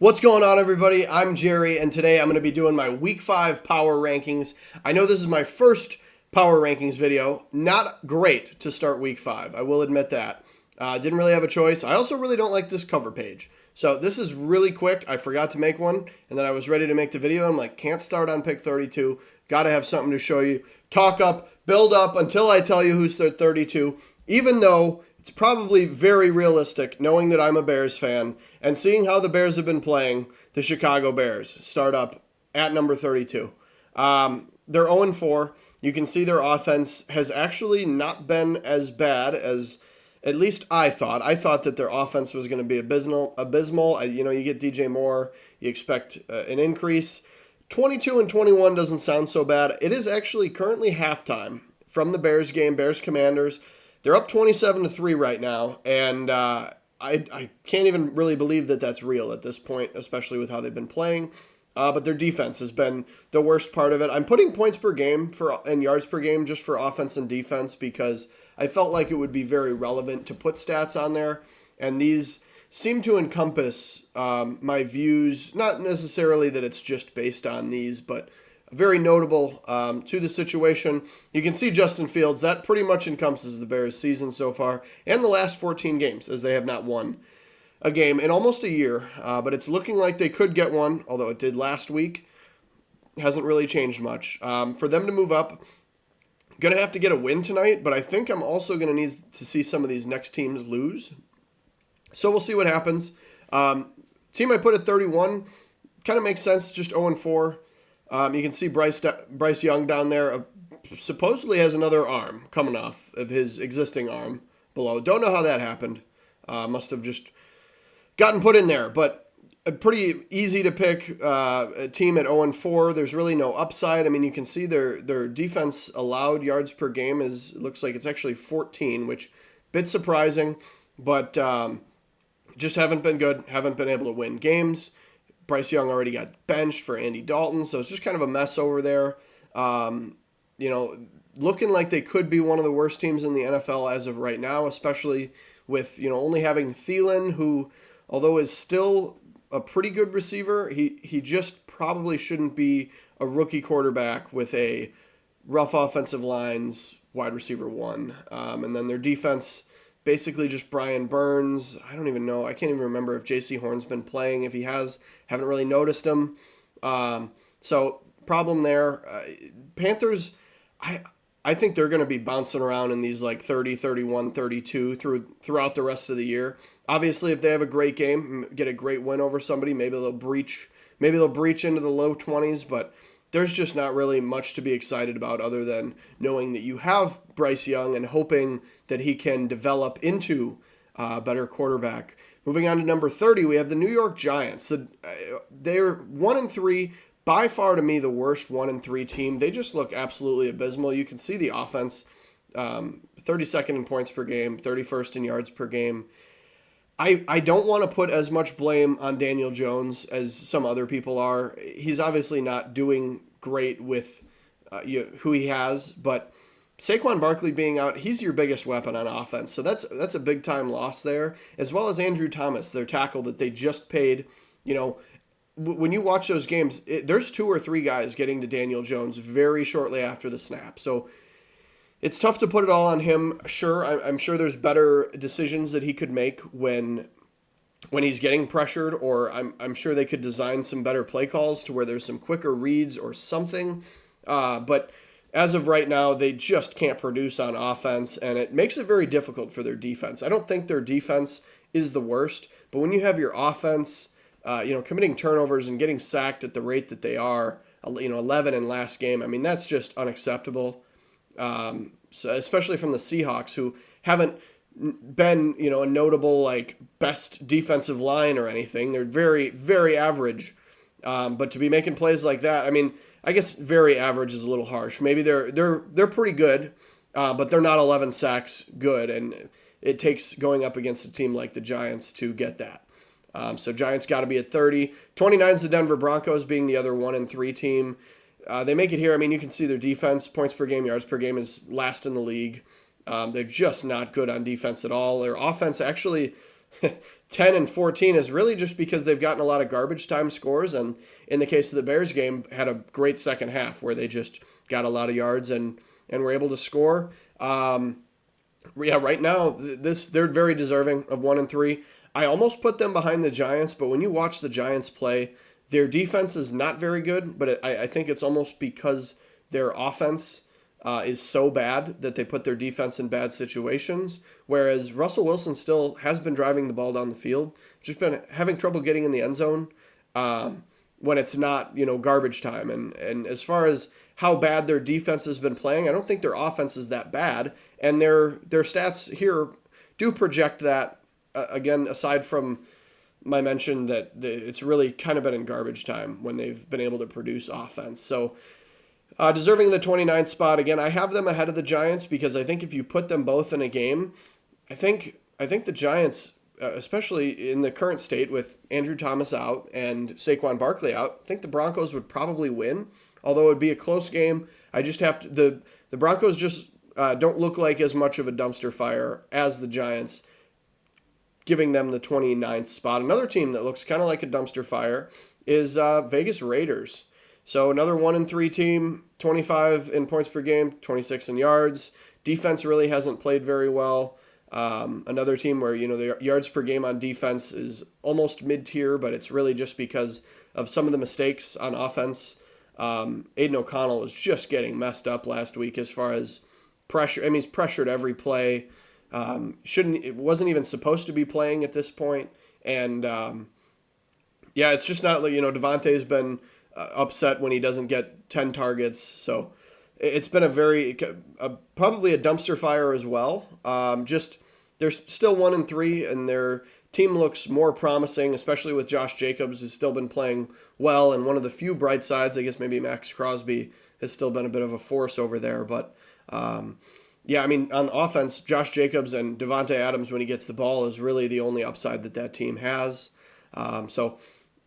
What's going on, everybody? I'm Jerry, and today I'm going to be doing my Week 5 Power Rankings. I know this is my first Power Rankings video. Not great to start Week 5, I will admit that. Didn't really have a choice. I also really don't like this cover page. So this is really quick. I forgot to make one, and then I was ready to make the video. I'm like, can't start on pick 32. Got to have something to show you. Talk up, build up until I tell you who's their 32, even though it's probably very realistic, knowing that I'm a Bears fan and seeing how the Bears have been playing, the Chicago Bears start up at number 32. They're 0-4. You can see their offense has actually not been as bad as at least I thought. I thought that their offense was going to be abysmal. You get DJ Moore, you expect an increase. 22-21 doesn't sound so bad. It is actually currently halftime from the Bears game, Bears Commanders. They're up 27-3 right now, and I can't even really believe that that's real at this point, especially with how they've been playing. But their defense has been the worst part of it. I'm putting points per game and yards per game just for offense and defense because I felt like it would be very relevant to put stats on there, and these seem to encompass my views, not necessarily that it's just based on these, but very notable to the situation. You can see Justin Fields. That pretty much encompasses the Bears' season so far and the last 14 games, as they have not won a game in almost a year. But it's looking like they could get one, although it did last week. Hasn't really changed much. For them to move up, going to have to get a win tonight, but I think I'm also going to need to see some of these next teams lose. So we'll see what happens. Team I put at 31 kind of makes sense, just 0-4. You can see Bryce Young down there supposedly has another arm coming off of his existing arm below. Don't know how that happened. Must have just gotten put in there. But pretty easy to pick a team at 0-4. There's really no upside. I mean, you can see their defense allowed yards per game looks like it's actually 14, which a bit surprising. But just haven't been good. Haven't been able to win games. Bryce Young already got benched for Andy Dalton, so it's just kind of a mess over there. Looking like they could be one of the worst teams in the NFL as of right now, especially with, only having Thielen, who, although is still a pretty good receiver, he just probably shouldn't be a rookie quarterback with a rough offensive lines, wide receiver one. And then their defense, basically just Brian Burns. I don't even know. I can't even remember if J.C. Horn's been playing. If he has, haven't really noticed him. So problem there. Panthers, I think they're going to be bouncing around in these like 30, 31, 32 throughout the rest of the year. Obviously, if they have a great game, get a great win over somebody, maybe they'll breach into the low 20s, but there's just not really much to be excited about other than knowing that you have Bryce Young and hoping that he can develop into a better quarterback. Moving on to number 30, we have the New York Giants. They're 1-3, by far to me the worst 1-3 team. They just look absolutely abysmal. You can see the offense, 32nd in points per game, 31st in yards per game. I don't want to put as much blame on Daniel Jones as some other people are. He's obviously not doing great with who he has, but Saquon Barkley being out, he's your biggest weapon on offense. So that's a big-time loss there, as well as Andrew Thomas, their tackle that they just paid. When you watch those games, there's 2 or 3 guys getting to Daniel Jones very shortly after the snap. So it's tough to put it all on him. Sure, I'm sure there's better decisions that he could make when he's getting pressured, or I'm sure they could design some better play calls to where there's some quicker reads or something. But as of right now, they just can't produce on offense, and it makes it very difficult for their defense. I don't think their defense is the worst, but when you have your offense, committing turnovers and getting sacked at the rate that they are, 11 in last game, I mean, that's just unacceptable. So especially from the Seahawks, who haven't been, a notable best defensive line or anything. They're very, very average. But to be making plays like that, I mean, I guess very average is a little harsh. Maybe they're pretty good, but they're not 11 sacks good, and it takes going up against a team like the Giants to get that. So Giants got to be at 30. 29 is the Denver Broncos, being the other 1-3 team. They make it here. I mean, you can see their defense, points per game, yards per game, is last in the league. They're just not good on defense at all. Their offense actually 10 and 14 is really just because they've gotten a lot of garbage time scores. And in the case of the Bears game, had a great second half where they just got a lot of yards and were able to score. Yeah, right now they're very deserving of 1-3. I almost put them behind the Giants, but when you watch the Giants play, their defense is not very good. But I think it's almost because their offense is so bad that they put their defense in bad situations. Whereas Russell Wilson still has been driving the ball down the field, just been having trouble getting in the end zone when it's not garbage time. And as far as how bad their defense has been playing, I don't think their offense is that bad. And their stats here do project that. Again, aside from my mention that it's really kind of been in garbage time when they've been able to produce offense. So deserving the 29th spot, again, I have them ahead of the Giants because I think if you put them both in a game, I think the Giants, especially in the current state with Andrew Thomas out and Saquon Barkley out, I think the Broncos would probably win, although it would be a close game. I just have to the Broncos just don't look like as much of a dumpster fire as the Giants, giving them the 29th spot. Another team that looks kind of like a dumpster fire is Vegas Raiders. So another 1-3 team, 25 in points per game, 26 in yards. Defense really hasn't played very well. Another team where the yards per game on defense is almost mid-tier, but it's really just because of some of the mistakes on offense. Aiden O'Connell was just getting messed up last week as far as pressure. I mean, he's pressured every play. It wasn't even supposed to be playing at this point. And it's just not like, Devontae's been upset when he doesn't get 10 targets. So it's been probably a dumpster fire as well. They're still 1-3 and their team looks more promising, especially with Josh Jacobs has still been playing well. And one of the few bright sides, I guess maybe Max Crosby has still been a bit of a force over there, but, yeah, I mean, on offense, Josh Jacobs and Devontae Adams, when he gets the ball, is really the only upside that team has. So,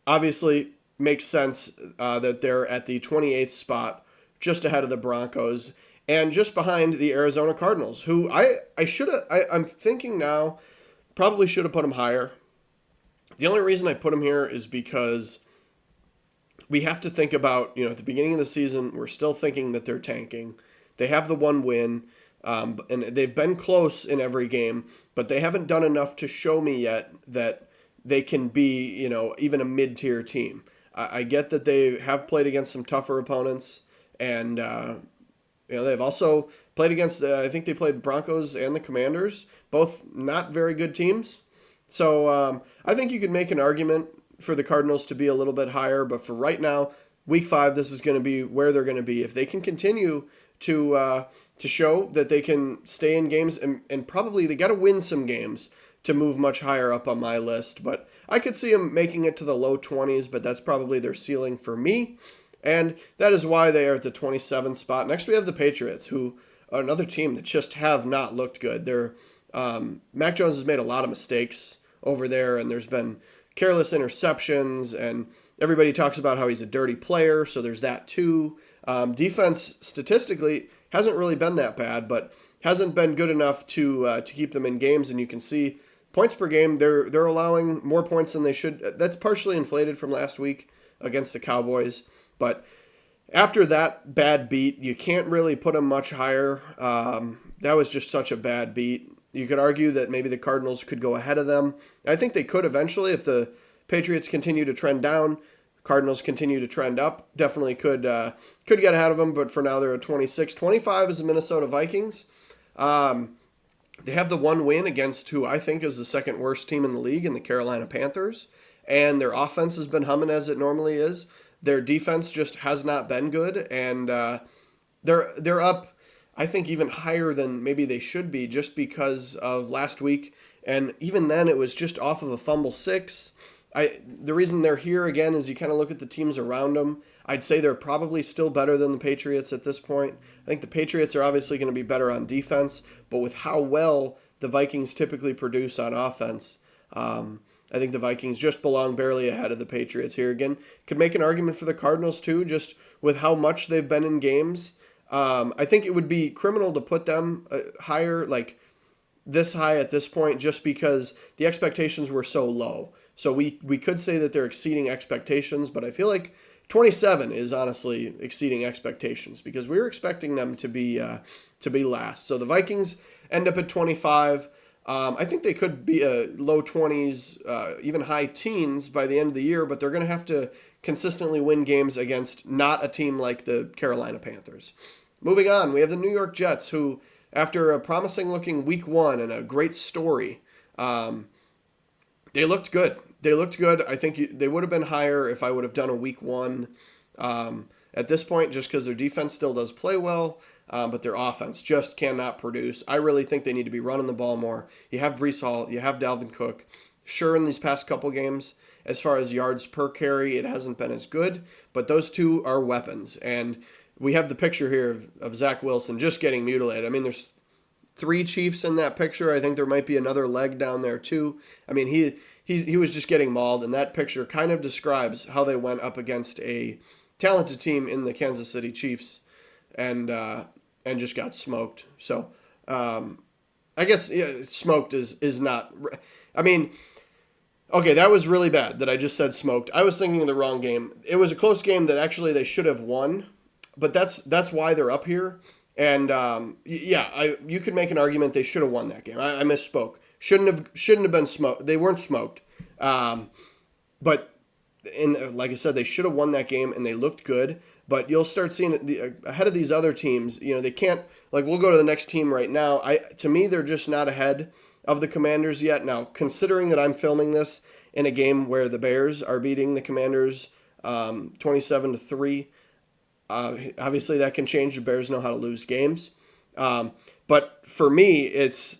obviously, makes sense that they're at the 28th spot, just ahead of the Broncos, and just behind the Arizona Cardinals, who I'm thinking now, probably should have put them higher. The only reason I put them here is because we have to think about, at the beginning of the season, we're still thinking that they're tanking. They have the one win. And they've been close in every game, but they haven't done enough to show me yet that they can be, even a mid-tier team. I get that they have played against some tougher opponents, and they've also played against. I think they played Broncos and the Commanders, both not very good teams. So I think you could make an argument for the Cardinals to be a little bit higher, but for right now, Week 5, this is going to be where they're going to be. If they can continue to show that they can stay in games, and probably they got to win some games to move much higher up on my list. But I could see them making it to the low 20s, but that's probably their ceiling for me. And that is why they are at the 27th spot. Next, we have the Patriots, who are another team that just have not looked good. Mac Jones has made a lot of mistakes over there, and there's been careless interceptions, and everybody talks about how he's a dirty player, so there's that too. Defense, statistically, hasn't really been that bad, but hasn't been good enough to keep them in games. And you can see points per game, they're allowing more points than they should. That's partially inflated from last week against the Cowboys. But after that bad beat, you can't really put them much higher. That was just such a bad beat. You could argue that maybe the Cardinals could go ahead of them. I think they could eventually if the Patriots continue to trend down. Cardinals continue to trend up. Definitely could get ahead of them, but for now they're at 26. 25 is the Minnesota Vikings. They have the one win against who I think is the second worst team in the league in the Carolina Panthers, and their offense has been humming as it normally is. Their defense just has not been good, and they're up, I think, even higher than maybe they should be just because of last week, and even then it was just off of a fumble 6. The reason they're here again is you kind of look at the teams around them. I'd say they're probably still better than the Patriots at this point. I think the Patriots are obviously going to be better on defense, but with how well the Vikings typically produce on offense, I think the Vikings just belong barely ahead of the Patriots here again. Could make an argument for the Cardinals too, just with how much they've been in games. I think it would be criminal to put them higher, like this high at this point just because the expectations were so low. So we could say that they're exceeding expectations, but I feel like 27 is honestly exceeding expectations because we were expecting them to be last. So the Vikings end up at 25. I think they could be a low 20s, even high teens by the end of the year, but they're going to have to consistently win games against not a team like the Carolina Panthers. Moving on, we have the New York Jets, who, after a promising-looking week one and a great story, they looked good. They looked good. I think they would have been higher if I would have done a week one at this point, just because their defense still does play well, but their offense just cannot produce. I really think they need to be running the ball more. You have Breece Hall, you have Dalvin Cook. Sure, in these past couple games, as far as yards per carry, it hasn't been as good, but those two are weapons. And we have the picture here of Zach Wilson just getting mutilated. I mean, there's 3 Chiefs in that picture. I think there might be another leg down there too. I mean, he was just getting mauled, and that picture kind of describes how they went up against a talented team in the Kansas City Chiefs and just got smoked. So I guess smoked is not. I mean, okay, that was really bad that I just said smoked. I was thinking of the wrong game. It was a close game that actually they should have won, but that's why they're up here. And you could make an argument they should have won that game. I misspoke. Shouldn't have been smoked. They weren't smoked. But like I said, they should have won that game, and they looked good. But you'll start seeing it ahead of these other teams. They can't, like, we'll go to the next team right now. To me, they're just not ahead of the Commanders yet. Now, considering that I'm filming this in a game where the Bears are beating the Commanders 27-3, obviously that can change. The Bears know how to lose games. But for me, it's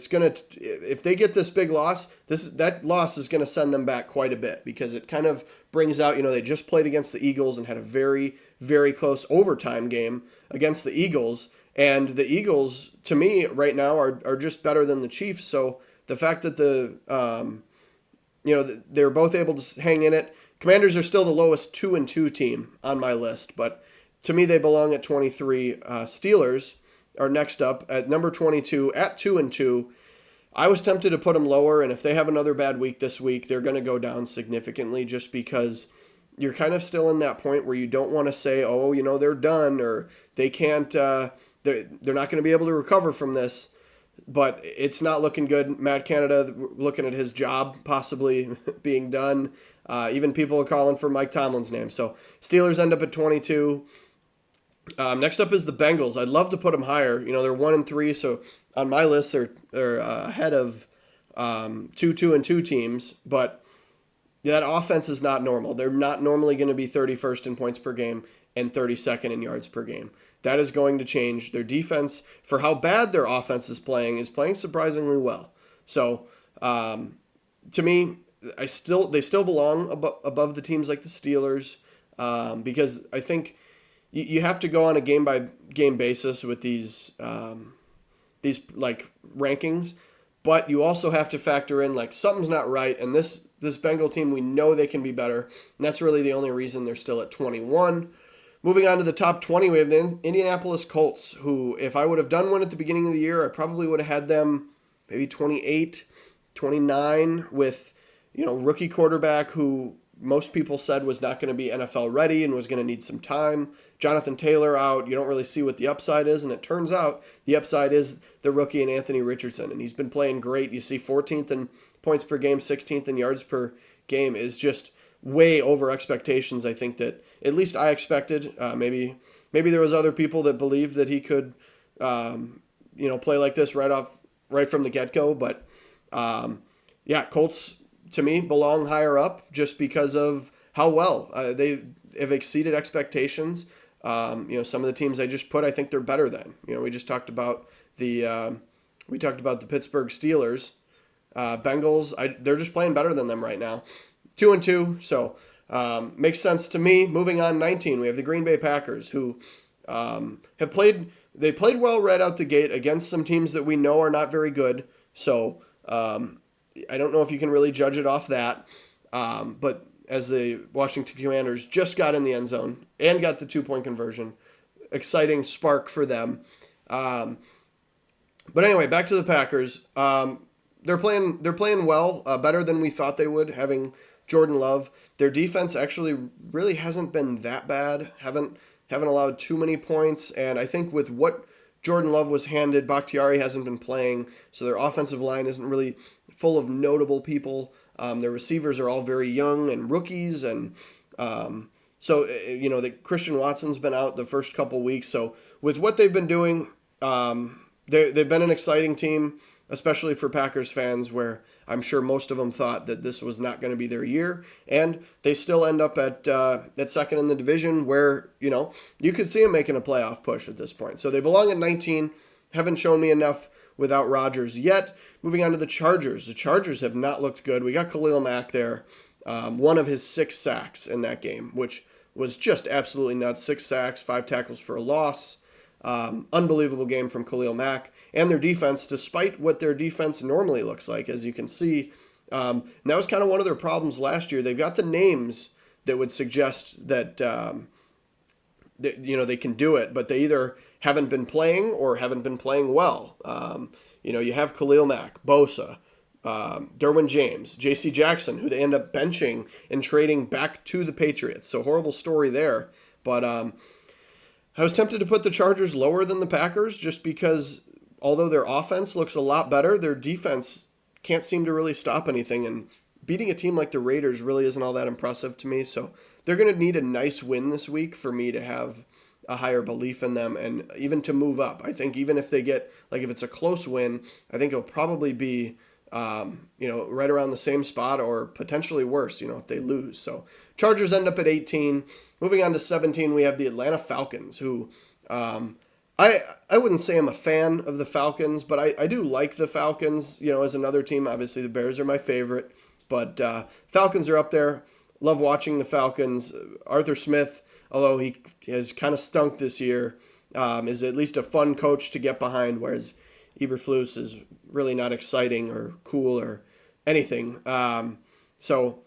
gonna, if they get this big loss, that loss is gonna send them back quite a bit because it kind of brings out, they just played against the Eagles and had a very, very close overtime game against the Eagles, and the Eagles to me right now are just better than the Chiefs. So the fact that they're both able to hang in it. Commanders are still the lowest 2-2 team on my list, but to me they belong at 23. Steelers are next up at number 22 at 2-2. I was tempted to put them lower, and if they have another bad week this week, they're going to go down significantly just because you're kind of still in that point where you don't want to say, oh, they're done or they can't, they're not going to be able to recover from this. But it's not looking good. Matt Canada looking at his job possibly being done. Even people are calling for Mike Tomlin's name. So Steelers end up at 22. Next up is the Bengals. I'd love to put them higher. They're 1-3, so on my list they're ahead of 2-2 teams. But that offense is not normal. They're not normally going to be 31st in points per game and 32nd in yards per game. That is going to change. Their defense, for how bad their offense is playing surprisingly well. So to me, they still belong above the teams like the Steelers because I think you have to go on a game by game basis with these like rankings, but you also have to factor in like something's not right. And this Bengal team, we know they can be better, and that's really the only reason they're still at 21. Moving on to the top 20, we have the Indianapolis Colts, who, if I would have done one at the beginning of the year, I probably would have had them maybe 28, 29 with, rookie quarterback who most people said was not going to be NFL ready and was going to need some time. Jonathan Taylor out. You don't really see what the upside is, and it turns out the upside is the rookie in Anthony Richardson, and he's been playing great. You see 14th in points per game, 16th in yards per game is just way over expectations. I think that at least I expected. Maybe there was other people that believed that he could, play like this right from the get-go. But Colts to me belong higher up just because of how well they have exceeded expectations. Some of the teams I just put, I think they're better than. We just talked about the Pittsburgh Steelers, Bengals. They're just playing better than them right now. 2-2, so makes sense to me. Moving on, 19, we have the Green Bay Packers, who have played well right out the gate against some teams that we know are not very good. So I don't know if you can really judge it off that. But as the Washington Commanders just got in the end zone and got the 2-point conversion, exciting spark for them. But anyway, back to the Packers. They're playing well, better than we thought they would. Having Jordan Love, their defense actually really hasn't been that bad. Haven't allowed too many points, and I think with what Jordan Love was handed, Bakhtiari hasn't been playing, so their offensive line isn't really full of notable people. Their receivers are all very young and rookies, and the Christian Watson's been out the first couple weeks. So with what they've been doing, they've been an exciting team, especially for Packers fans, where I'm sure most of them thought that this was not going to be their year, and they still end up at second in the division, where you could see them making a playoff push at this point. So they belong at 19. Haven't shown me enough without Rodgers yet. Moving on to the Chargers. The Chargers have not looked good. We got Khalil Mack there, one of his 6 sacks in that game, which was just absolutely nuts. 6 sacks, 5 tackles for a loss. Unbelievable game from Khalil Mack. And their defense, despite what their defense normally looks like, as you can see. And that was kind of one of their problems last year. They've got the names that would suggest that, they can do it, but they either haven't been playing or haven't been playing well. You have Khalil Mack, Bosa, Derwin James, J.C. Jackson, who they end up benching and trading back to the Patriots. So horrible story there. But I was tempted to put the Chargers lower than the Packers just because although their offense looks a lot better, their defense can't seem to really stop anything. And beating a team like the Raiders really isn't all that impressive to me. So they're going to need a nice win this week for me to have a higher belief in them and even to move up. I think even if they get, if it's a close win, I think it'll probably be, right around the same spot or potentially worse, if they lose. So Chargers end up at 18. Moving on to 17, we have the Atlanta Falcons, who I wouldn't say I'm a fan of the Falcons, but I do like the Falcons, as another team. Obviously, the Bears are my favorite, but Falcons are up there. Love watching the Falcons. Arthur Smith, although he has kind of stunk this year, is at least a fun coach to get behind, whereas Eberflus is really not exciting or cool or anything. So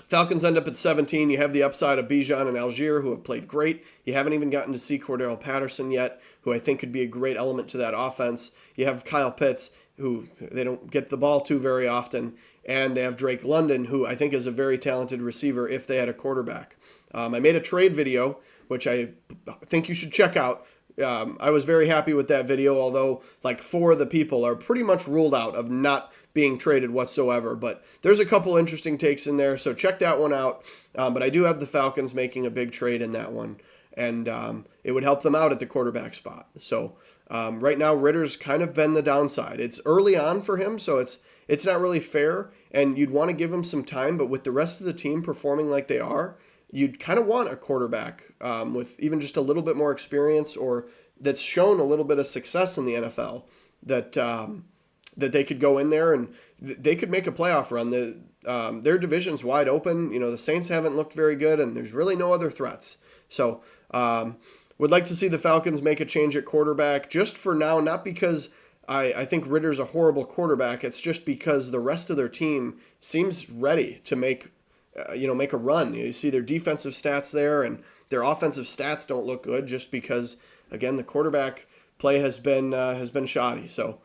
Falcons end up at 17. You have the upside of Bijan and Algier, who have played great. You haven't even gotten to see Cordell Patterson yet, who I think could be a great element to that offense. You have Kyle Pitts, who they don't get the ball to very often. And they have Drake London, who I think is a very talented receiver if they had a quarterback. I made a trade video, which I think you should check out. I was very happy with that video, although 4 of the people are pretty much ruled out of not being traded whatsoever. But there's a couple interesting takes in there, so check that one out. But I do have the Falcons making a big trade in that one, and it would help them out at the quarterback spot. So right now, Ritter's kind of been the downside. It's early on for him, so it's not really fair, and you'd want to give him some time, but with the rest of the team performing like they are, you'd kind of want a quarterback with even just a little bit more experience or that's shown a little bit of success in the NFL that they could go in there and they could make a playoff run. Their division's wide open. The Saints haven't looked very good, and there's really no other threats. So would like to see the Falcons make a change at quarterback just for now, not because I think Ritter's a horrible quarterback. It's just because the rest of their team seems ready to make a run. You see their defensive stats there, and their offensive stats don't look good just because, again, the quarterback play has been shoddy. So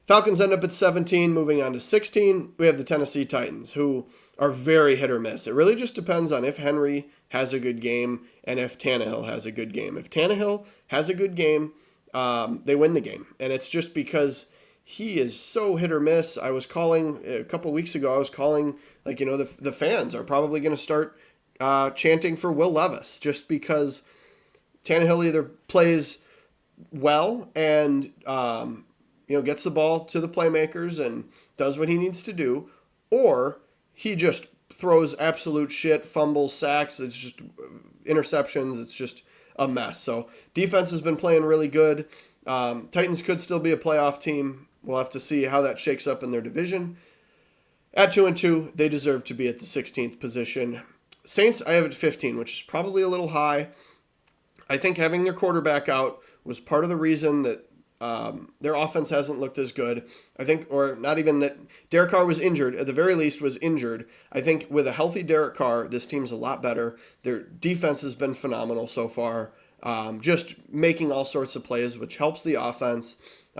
Falcons end up at 17. Moving on to 16, we have the Tennessee Titans, who are very hit or miss. It really just depends on if Henry has a good game and if Tannehill has a good game. If Tannehill has a good game, they win the game. And it's just because he is so hit or miss. I was calling a couple weeks ago, the fans are probably going to start chanting for Will Levis just because Tannehill either plays well and gets the ball to the playmakers and does what he needs to do, or he just throws absolute shit, fumbles, sacks. It's just interceptions. It's just a mess. So defense has been playing really good. Titans could still be a playoff team. We'll have to see how that shakes up in their division. At 2-2, they deserve to be at the 16th position. Saints, I have at 15, which is probably a little high. I think having their quarterback out was part of the reason that their offense hasn't looked as good. I think, or not even that, Derek Carr was injured, at the very least was injured. I think with a healthy Derek Carr, this team's a lot better. Their defense has been phenomenal so far, just making all sorts of plays, which helps the offense.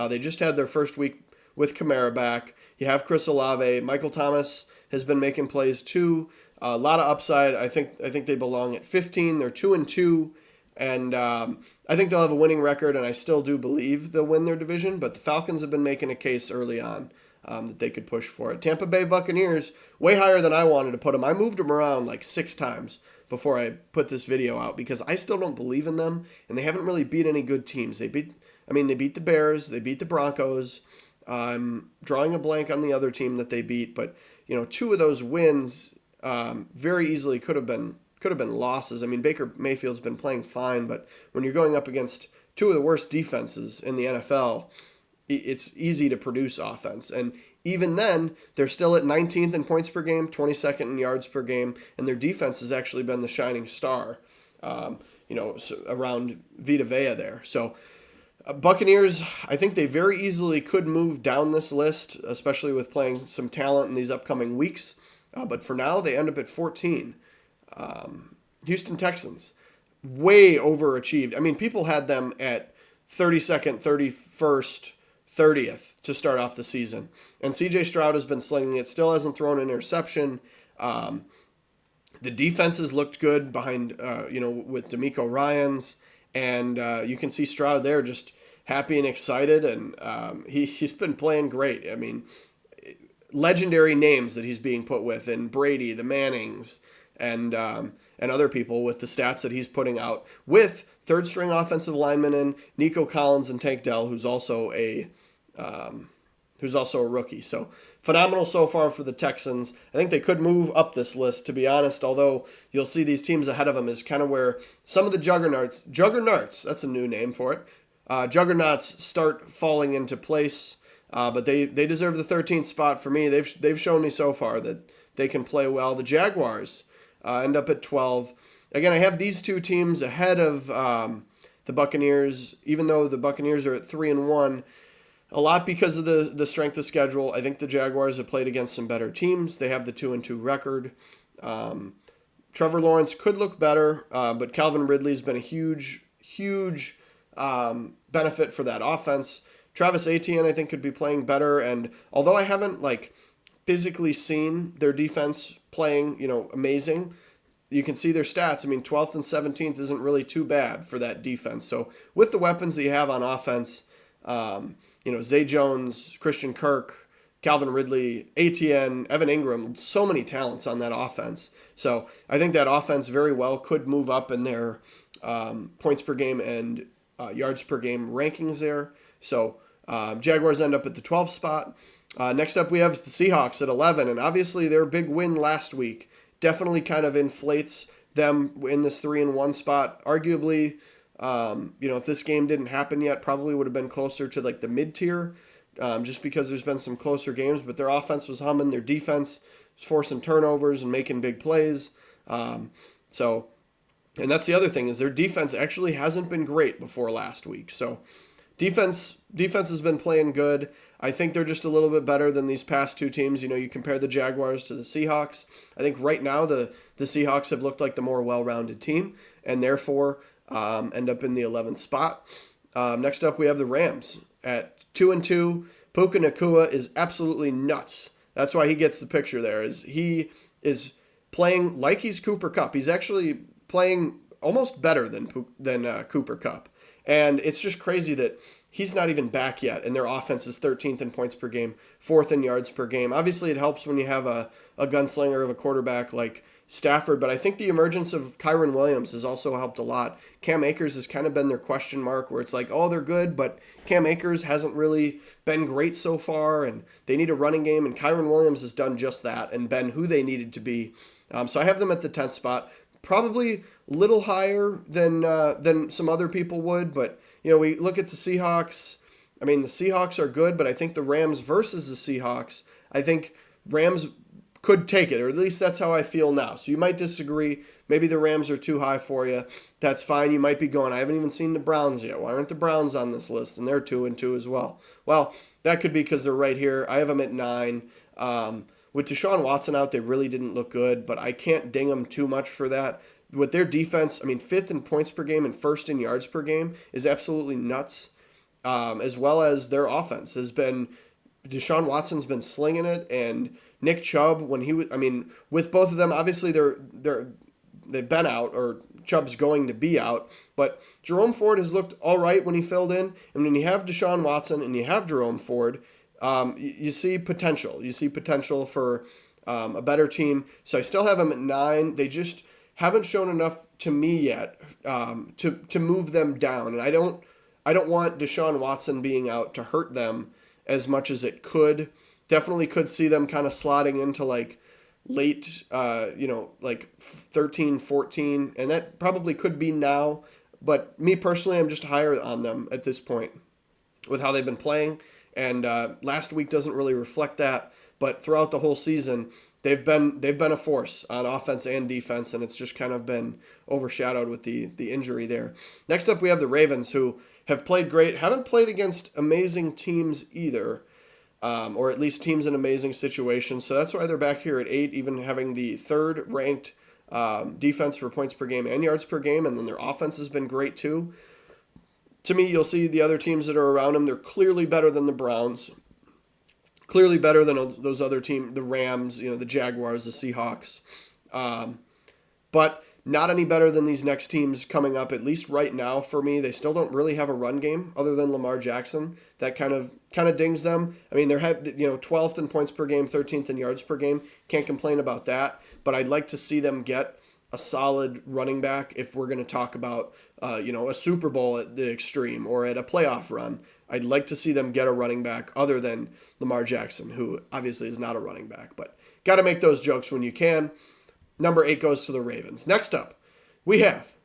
They just had their first week with Kamara back. You have Chris Olave. Michael Thomas has been making plays too. A lot of upside. I think they belong at 15. They're 2-2, and I think they'll have a winning record. And I still do believe they'll win their division. But the Falcons have been making a case early on that they could push for it. Tampa Bay Buccaneers, way higher than I wanted to put them. I moved them around like 6 times before I put this video out because I still don't believe in them, and they haven't really beat any good teams. They beat the Bears, they beat the Broncos. I'm drawing a blank on the other team that they beat, but 2 of those wins very easily could have been losses. I mean, Baker Mayfield's been playing fine, but when you're going up against 2 of the worst defenses in the NFL, it's easy to produce offense. And even then, they're still at 19th in points per game, 22nd in yards per game, and their defense has actually been the shining star, around Vita Vea there. So Buccaneers, I think they very easily could move down this list, especially with playing some talent in these upcoming weeks. But for now, they end up at 14. Houston Texans, way overachieved. I mean, people had them at 32nd, 31st, 30th to start off the season. And C.J. Stroud has been slinging it, still hasn't thrown an interception. The defenses looked good behind, with D'Amico Ryans. And you can see Stroud there just happy and excited. And he's been playing great. I mean, legendary names that he's being put with, and Brady, the Mannings, and other people with the stats that he's putting out, with third-string offensive linemen in Nico Collins and Tank Dell, who's also a rookie. So phenomenal so far for the Texans. I think they could move up this list, to be honest, although you'll see these teams ahead of them is kind of where some of the juggernauts, that's a new name for it, juggernauts start falling into place. But they deserve the 13th spot for me. They've shown me so far that they can play well. The Jaguars end up at 12. Again, I have these 2 teams ahead of the Buccaneers, even though the Buccaneers are at 3-1. A lot because of the strength of schedule. I think the Jaguars have played against some better teams. They have the 2-2 record. Trevor Lawrence could look better, but Calvin Ridley's been a huge benefit for that offense. Travis Etienne, I think, could be playing better. And although I haven't physically seen their defense playing, amazing, you can see their stats. I mean, 12th and 17th isn't really too bad for that defense. So with the weapons that you have on offense, Zay Jones, Christian Kirk, Calvin Ridley, Etienne, Evan Ingram, so many talents on that offense. So I think that offense very well could move up in their points per game and yards per game rankings there. So Jaguars end up at the 12th spot. Next up, we have the Seahawks at 11, and obviously their big win last week definitely kind of inflates them in this 3-1 spot. Arguably, if this game didn't happen yet, probably would have been closer to the mid-tier, just because there's been some closer games, but their offense was humming, their defense was forcing turnovers and making big plays. And that's the other thing, is their defense actually hasn't been great before last week. So Defense has been playing good. I think they're just a little bit better than these past 2 teams. You compare the Jaguars to the Seahawks. I think right now the Seahawks have looked like the more well-rounded team, and therefore end up in the 11th spot. Next up, we have the Rams at 2-2. Puka Nacua is absolutely nuts. That's why he gets the picture there. He is playing like he's Cooper Kupp. He's actually playing almost better than Cooper Kupp. And it's just crazy that he's not even back yet, and their offense is 13th in points per game, 4th in yards per game. Obviously, it helps when you have a gunslinger of a quarterback like Stafford, but I think the emergence of Kyron Williams has also helped a lot. Cam Akers has kind of been their question mark, where it's they're good, but Cam Akers hasn't really been great so far, and they need a running game, and Kyron Williams has done just that and been who they needed to be. So I have them at the 10th spot. Probably a little higher than some other people would, but we look at the Seahawks. I mean, the Seahawks are good, but I think the Rams versus the Seahawks, I think Rams could take it, or at least that's how I feel now. So you might disagree. Maybe the Rams are too high for you. That's fine. You might be going, I haven't even seen the Browns yet. Why aren't the Browns on this list? And they're 2-2 as well. Well, that could be because they're right here. I have them at 9. With Deshaun Watson out, they really didn't look good, but I can't ding them too much for that. With their defense, I mean, 5th in points per game and 1st in yards per game is absolutely nuts. as well as their offense has been. Deshaun Watson's been slinging it, and Nick Chubb when he was. I mean, with both of them, obviously they've been out, or Chubb's going to be out. But Jerome Ford has looked all right when he filled in. And when you have Deshaun Watson and you have Jerome Ford, you see potential. You see potential for a better team. So I still have them at 9. They just haven't shown enough to me yet to move them down. And I don't want Deshaun Watson being out to hurt them as much as it could. Definitely could see them kind of slotting into like late, like 13, 14, and that probably could be now. But me personally, I'm just higher on them at this point with how they've been playing. And last week doesn't really reflect that. But throughout the whole season, they've been a force on offense and defense, and it's just kind of been overshadowed with the injury there. Next up, we have the Ravens, who have played great, haven't played against amazing teams either, or at least teams in amazing situations. So that's why they're back here at 8, even having the 3rd ranked defense for points per game and yards per game, and then their offense has been great too. To me, you'll see the other teams that are around them, they're clearly better than the Browns, clearly better than those other teams, the Rams, the Jaguars, the Seahawks. But not any better than these next teams coming up, at least right now for me. They still don't really have a run game other than Lamar Jackson. That kind of dings them. I mean, they're 12th in points per game, 13th in yards per game. Can't complain about that. But I'd like to see them get a solid running back if we're going to talk about a Super Bowl at the extreme or at a playoff run. I'd like to see them get a running back other than Lamar Jackson, who obviously is not a running back. But got to make those jokes when you can. Number 8 goes to the Ravens. Next up, we have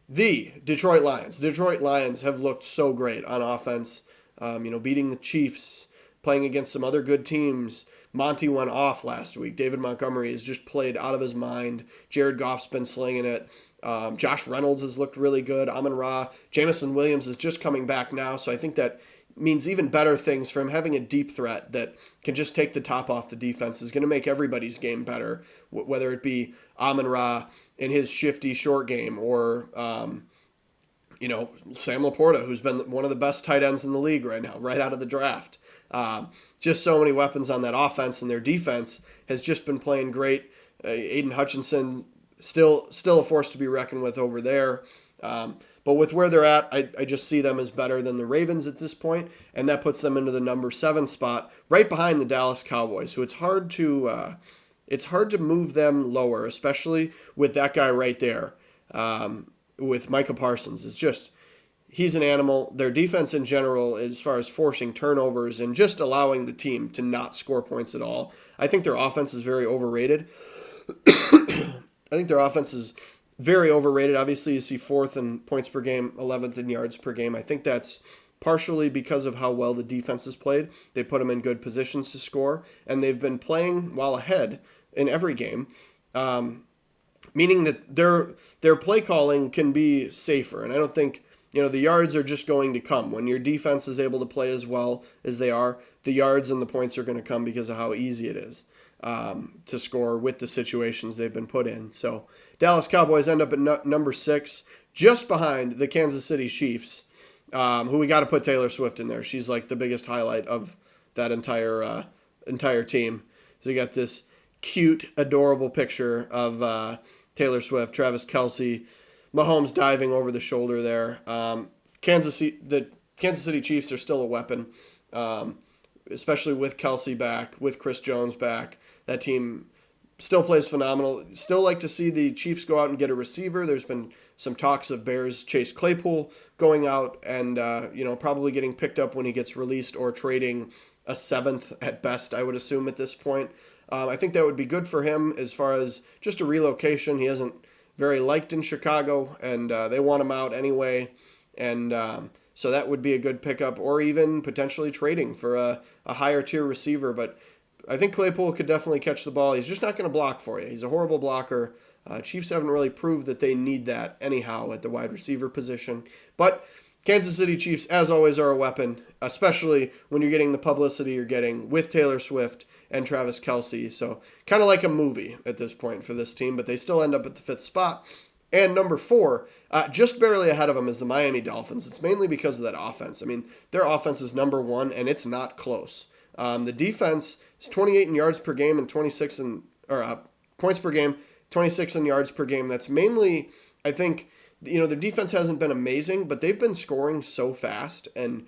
the Detroit Lions. The Detroit Lions have looked so great on offense, beating the Chiefs, playing against some other good teams. Monty went off last week. David Montgomery has just played out of his mind. Jared Goff's been slinging it. Josh Reynolds has looked really good. Amon-Ra. Jameson Williams is just coming back now, so I think that means even better things for him. Having a deep threat that can just take the top off the defense is going to make everybody's game better, whether it be Amon-Ra in his shifty short game or, Sam Laporta, who's been one of the best tight ends in the league right now, right out of the draft. Just so many weapons on that offense, and their defense has just been playing great. Aiden Hutchinson still a force to be reckoned with over there. But with where they're at, I just see them as better than the Ravens at this point, and that puts them into the number 7 spot, right behind the Dallas Cowboys, who it's hard to move them lower, especially with that guy right there, with Micah Parsons. It's just, he's an animal. Their defense in general, as far as forcing turnovers and just allowing the team to not score points at all, I think their offense is very overrated. Obviously, you see 4th in points per game, 11th in yards per game. I think that's partially because of how well the defense has played. They put them in good positions to score, and they've been playing well ahead in every game, meaning that their play calling can be safer. And I don't think the yards are just going to come. When your defense is able to play as well as they are, the yards and the points are going to come because of how easy it is to score with the situations they've been put in. So Dallas Cowboys end up at number 6, just behind the Kansas City Chiefs, who we got to put Taylor Swift in there. She's like the biggest highlight of that entire team. So you got this cute, adorable picture of Taylor Swift, Travis Kelce, Mahomes diving over the shoulder there. The Kansas City Chiefs are still a weapon, especially with Kelce back, with Chris Jones back. That team still plays phenomenal. Still like to see the Chiefs go out and get a receiver. There's been some talks of Bears Chase Claypool going out and probably getting picked up when he gets released, or trading a 7th at best, I would assume at this point. I think that would be good for him as far as just a relocation. He isn't very liked in Chicago, and they want him out anyway. And so that would be a good pickup, or even potentially trading for a higher tier receiver. But I think Claypool could definitely catch the ball. He's just not going to block for you. He's a horrible blocker. Chiefs haven't really proved that they need that anyhow at the wide receiver position. But Kansas City Chiefs, as always, are a weapon, especially when you're getting the publicity you're getting with Taylor Swift and Travis Kelce. So kind of like a movie at this point for this team, but they still end up at the 5th spot. And number 4, just barely ahead of them, is the Miami Dolphins. It's mainly because of that offense. I mean, their offense is number 1, and it's not close. The defense is 28 in yards per game and 26 in points per game, 26 in yards per game. That's mainly, I think, their defense hasn't been amazing, but they've been scoring so fast and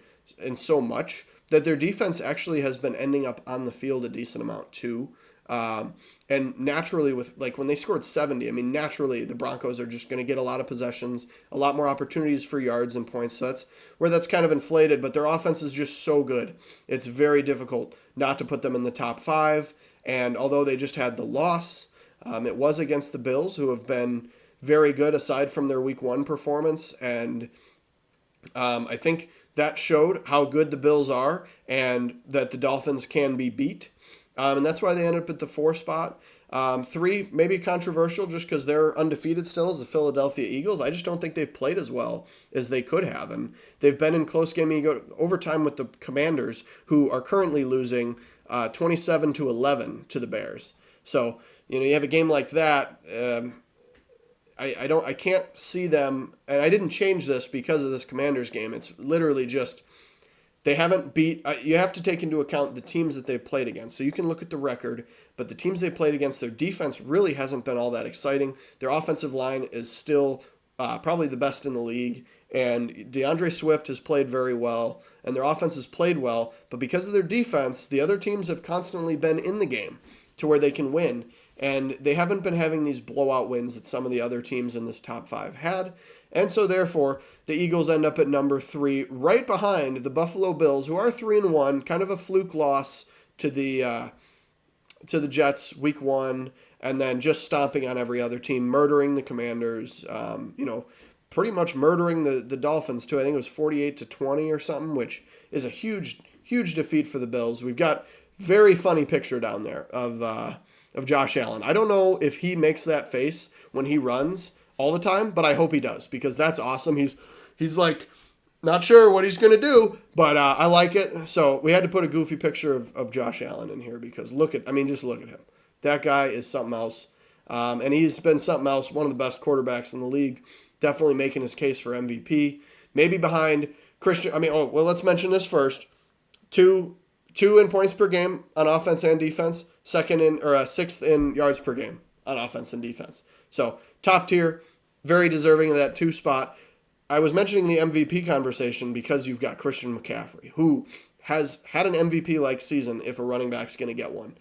so much that their defense actually has been ending up on the field a decent amount too. And naturally, with when they scored 70, I mean, naturally the Broncos are just going to get a lot of possessions, a lot more opportunities for yards and points. So that's where that's kind of inflated. But their offense is just so good, it's very difficult not to put them in the top 5. And although they just had the loss, it was against the Bills, who have been very good aside from their Week 1 performance. And I think that showed how good the Bills are and that the Dolphins can be beat. And that's why they ended up at the 4 spot. 3, maybe controversial just because they're undefeated still as the Philadelphia Eagles. I just don't think they've played as well as they could have. And they've been in close game overtime with the Commanders, who are currently losing 27-11 to the Bears. So, you have a game like that. I can't see them, and I didn't change this because of this Commanders game. It's literally just they haven't beat. You have to take into account the teams that they've played against. So you can look at the record, but the teams they played against, their defense really hasn't been all that exciting. Their offensive line is still probably the best in the league, and DeAndre Swift has played very well, and their offense has played well. But because of their defense, the other teams have constantly been in the game to where they can win. And they haven't been having these blowout wins that some of the other teams in this top 5 had. And so therefore, the Eagles end up at number 3, right behind the Buffalo Bills, who are 3-1, kind of a fluke loss to the Jets Week 1, and then just stomping on every other team, murdering the Commanders, pretty much murdering the Dolphins too. I think it was 48-20 or something, which is a huge, huge defeat for the Bills. We've got very funny picture down there of Josh Allen. I don't know if he makes that face when he runs all the time, but I hope he does, because that's awesome. He's like not sure what he's going to do, but I like it. So we had to put a goofy picture of Josh Allen in here because just look at him. That guy is something else. And he's been something else, one of the best quarterbacks in the league, definitely making his case for MVP. Maybe behind Christian. Let's mention this first. Two in points per game on offense and defense, sixth in yards per game on offense and defense. So top tier, very deserving of that 2 spot. I was mentioning the MVP conversation because you've got Christian McCaffrey, who has had an MVP-like season if a running back's going to get one.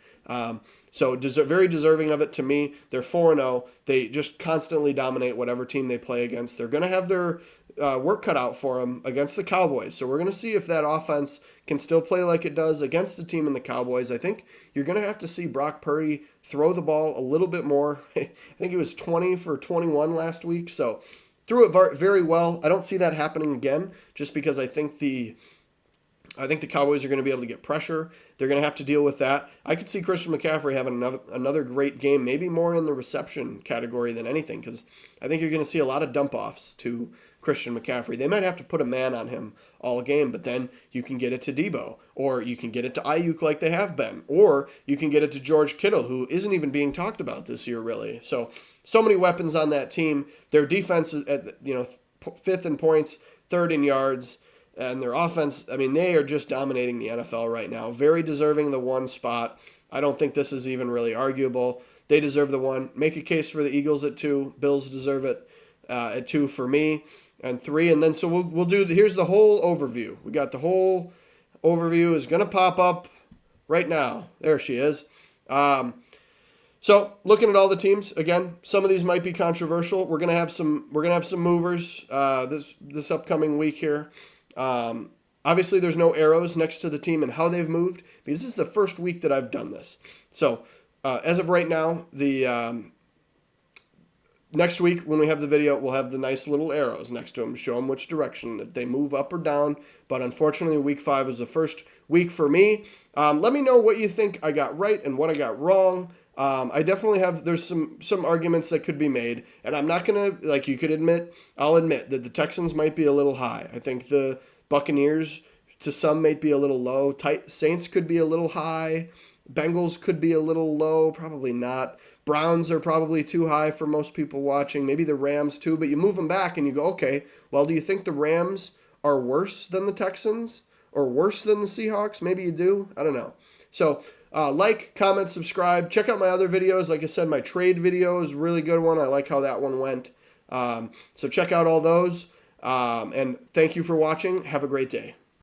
Very deserving of it to me. They're 4-0. They just constantly dominate whatever team they play against. They're going to have their work cut out for them against the Cowboys. So we're going to see if that offense can still play like it does against the team in the Cowboys. I think you're going to have to see Brock Purdy throw the ball a little bit more. I think he was 20 for 21 last week. So threw it very well. I don't see that happening again just because I think the Cowboys are going to be able to get pressure. They're going to have to deal with that. I could see Christian McCaffrey having another great game, maybe more in the reception category than anything, because I think you're going to see a lot of dump-offs to Christian McCaffrey. They might have to put a man on him all game, but then you can get it to Debo, or you can get it to Ayuk like they have been, or you can get it to George Kittle, who isn't even being talked about this year, really. So many weapons on that team. Their defense is at 5th in points, 3rd in yards. And their offense, they are just dominating the NFL right now. Very deserving of the 1 spot. I don't think this is even really arguable. They deserve the 1. Make a case for the Eagles at 2. Bills deserve it at 2 for me. And 3. And then so we'll do, here's the whole overview. We got the whole overview is going to pop up right now. There she is. So looking at all the teams, again, some of these might be controversial. We're gonna have some movers this upcoming week here. Obviously, there's no arrows next to the team and how they've moved because this is the first week that I've done this. So as of right now, the next week when we have the video, we'll have the nice little arrows next to them to show them which direction, if they move up or down. But unfortunately, week 5 is the first week for me. Let me know what you think I got right and what I got wrong. I definitely there's some arguments that could be made, and I'm not going to, I'll admit that the Texans might be a little high. I think the Buccaneers, to some, might be a little low. Saints could be a little high. Bengals could be a little low, probably not. Browns are probably too high for most people watching. Maybe the Rams too, but you move them back and you go, okay, well, do you think the Rams are worse than the Texans or worse than the Seahawks? Maybe you do. I don't know. So like, comment, subscribe. Check out my other videos. Like I said, my trade video is a really good one. I like how that one went. So check out all those. And thank you for watching. Have a great day.